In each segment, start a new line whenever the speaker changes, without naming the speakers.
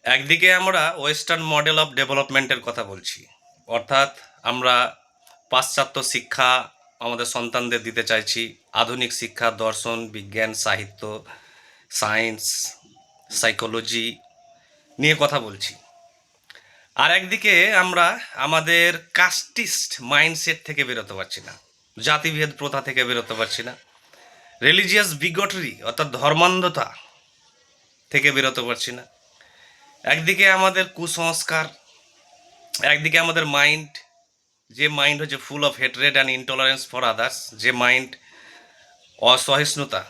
একদিকে আমরা western model of ডেভেলপমেন্টের কথা বলছি, অর্থাৎ আমরা পাশ্চাত্য শিক্ষা আমাদের সন্তানদের দিতে চাইছি। আধুনিক শিক্ষা, দর্শন, বিজ্ঞান, সাহিত্য, সায়েন্স, সাইকোলজি নিয়ে কথা বলছি। আর একদিকে আমরা আমাদের কাস্টিস্ট মাইন্ডসেট থেকে বেরোতে পারছি না, জাতিভেদ প্রথা থেকে বেরোতে পারছি না, রিলিজিয়াস বিগটরি অর্থাৎ ধর্মান্ধতা থেকে বেরোতে পারছি না। একদিকে আমাদের কুসংস্কার, একদিকে আমাদের মাইন্ড, যে মাইন্ড হচ্ছে full of hatred and intolerance for others, যে মাইন্ড অসহিষ্ণুতা,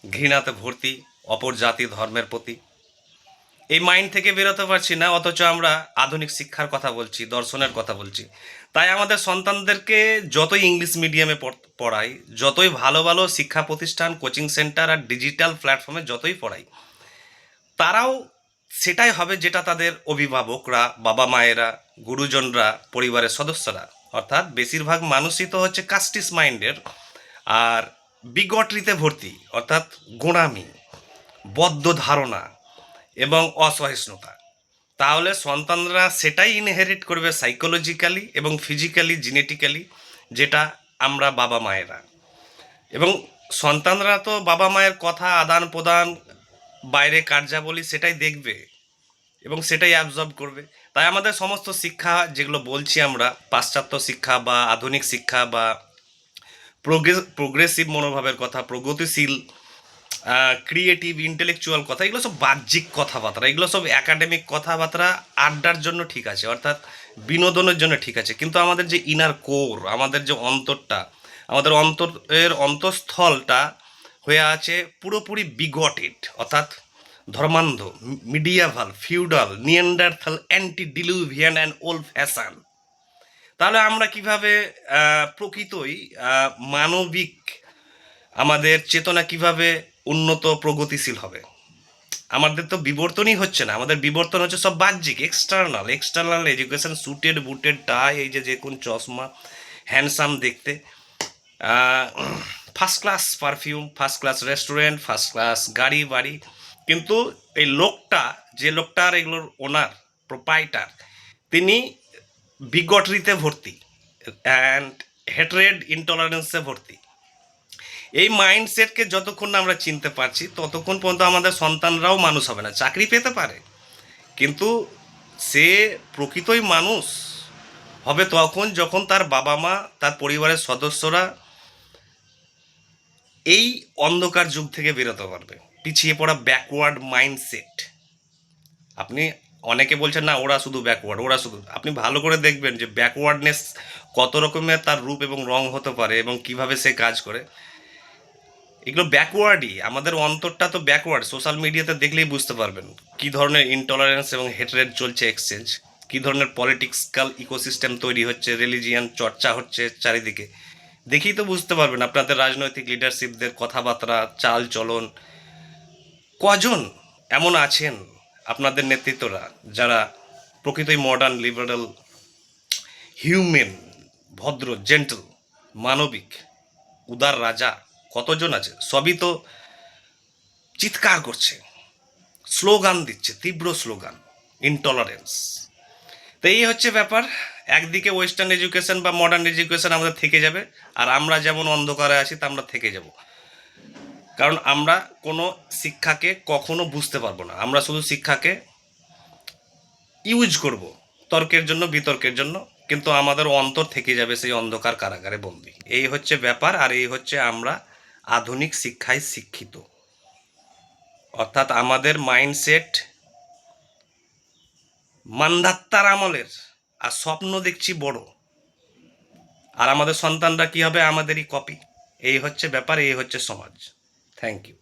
ঘৃণাতে ভর্তি অপর জাতি ধর্মের প্রতি। এই মাইন্ড থেকে বেরোতে পারছি না, অথচ আমরা আধুনিক শিক্ষার কথা বলছি, দর্শনের কথা বলছি। তাই আমাদের সন্তানদেরকে যতই ইংলিশ মিডিয়ামে পড়াই, যতই ভালো ভালো শিক্ষা প্রতিষ্ঠান, কোচিং সেন্টার আর ডিজিটাল প্ল্যাটফর্মে যতই পড়াই, তারাও সেটাই হবে যেটা তাদের অভিভাবকরা, বাবা মায়েরা, গুরুজনরা, পরিবারের সদস্যরা, অর্থাৎ বেশিরভাগ মানুষই তো হচ্ছে কাস্টিস মাইন্ডের আর বিগটরিতে ভর্তি, অর্থাৎ গোঁড়ামি, বদ্ধ ধারণা এবং অসহিষ্ণুতা। তাহলে সন্তানরা সেটাই ইনহেরিট করবে সাইকোলজিক্যালি এবং ফিজিক্যালি, জেনেটিক্যালি, যেটা আমরা বাবা মায়েরা। এবং সন্তানরা তো বাবা মায়ের কথা আদান প্রদান, বাইরে কার্যাবলী সেটাই দেখবে এবং সেটাই অ্যাবজর্ব করবে। তাই আমাদের সমস্ত শিক্ষা যেগুলো বলছি আমরা, পাশ্চাত্য শিক্ষা বা আধুনিক শিক্ষা বা প্রোগ্রেসিভ মনোভাবের কথা, প্রগতিশীল, ক্রিয়েটিভ, ইন্টেলেকচুয়াল কথা, এগুলো সব বাহ্যিক কথাবার্তা, এগুলো সব একাডেমিক কথাবার্তা, আড্ডার জন্য ঠিক আছে, অর্থাৎ বিনোদনের জন্য ঠিক আছে। কিন্তু আমাদের যে ইনার কোর, আমাদের যে অন্তরটা, আমাদের অন্তরের অন্তঃস্থলটা হয়ে আছে পুরোপুরি বিগটেড, অর্থাৎ ধর্মান্ধ, medieval, feudal, Neanderthal, antediluvian and old fashion. তাহলে আমরা কিভাবে প্রকৃতই মানবিক, আমাদের চেতনা কিভাবে উন্নত প্রগতিশীল হবে? আমাদের তো বিবর্তনই হচ্ছে না, আমাদের বিবর্তন হচ্ছে সব বাহ্যিক, এক্সটার্নাল এডুকেশন, সুটেড বুটেড টাই, এই যে কোন চশমা, হ্যান্ডসাম দেখতে, first class perfume, first class restaurant, first class গাড়ি বাড়ি। কিন্তু এই লোকটা, যে লোকটার এগুলোর ওনার, প্রোপাইটার, তিনি বিগটরিতে ভর্তি অ্যান্ড হেট্রেড, ইনটলারেন্সে ভর্তি। এই মাইন্ডসেটকে যতক্ষণ না আমরা চিনতে পারছি, ততক্ষণ পর্যন্ত আমাদের সন্তানরাও মানুষ হবে না। চাকরি পেতে পারে, কিন্তু সে প্রকৃতই মানুষ হবে তখন যখন তার বাবা মা, তার পরিবারের সদস্যরা এই অন্ধকার যুগ থেকে বেরোতে পারবে। পিছিয়ে পড়া ব্যাকওয়ার্ড মাইন্ডসেট, আপনি অনেকে বলছেন না ওরা শুধু ব্যাকওয়ার্ড, ওরা শুধু, আপনি ভালো করে দেখবেন যে ব্যাকওয়ার্ডনেস কত রকমের তার রূপ এবং রং হতে পারে এবং কিভাবে সে কাজ করে। এগুলো ব্যাকওয়ার্ডই, আমাদের অন্তরটা তো ব্যাকওয়ার্ড। সোশ্যাল মিডিয়াতে দেখলেই বুঝতে পারবেন কী ধরনের ইনটলারেন্স এবং হেট্রেড চলছে এক্সচেঞ্জ, কী ধরনের পলিটিক্যাল ইকোসিস্টেম তৈরি হচ্ছে, রিলিজিয়ান চর্চা হচ্ছে চারিদিকে। দেখেই তো বুঝতে পারবেন আপনাদের রাজনৈতিক লিডারশিপদের কথাবার্তা, চাল চলন। কজন এমন আছেন আপনাদের নেতৃত্বরা যারা প্রকৃতই মডার্ন, লিবারেল, হিউম্যান, ভদ্র, জেন্টল, মানবিক, উদার রাজা? কতজন আছে? সবই তো চিৎকার করছে, স্লোগান দিচ্ছে, তীব্র স্লোগান, ইনটলারেন্স। তো এই হচ্ছে ব্যাপার। একদিকে ওয়েস্টার্ন এডুকেশন বা মডার্ন এডুকেশন আমাদের থেকে যাবে, আর আমরা যেমন অন্ধকারে আছি তা আমরা থেকে যাব। কারণ আমরা কোনো শিক্ষাকে কখনো বুঝতে পারবো না, আমরা শুধু শিক্ষাকে ইউজ করব তর্কের জন্য, বিতর্কের জন্য, কিন্তু আমাদের অন্তর থেকে যাবে সেই অন্ধকার কারাগারে বন্দি। এই হচ্ছে ব্যাপার। আর এই হচ্ছে আমরা আধুনিক শিক্ষায় শিক্ষিত, অর্থাৎ আমাদের মাইন্ডসেট মান্ধাত্তার আমলের, আর স্বপ্ন দেখছি বড়, আর আমাদের সন্তানরা কি হবে? আমাদেরই কপি। এই হচ্ছে ব্যাপার, এই হচ্ছে সমাজ। Thank you.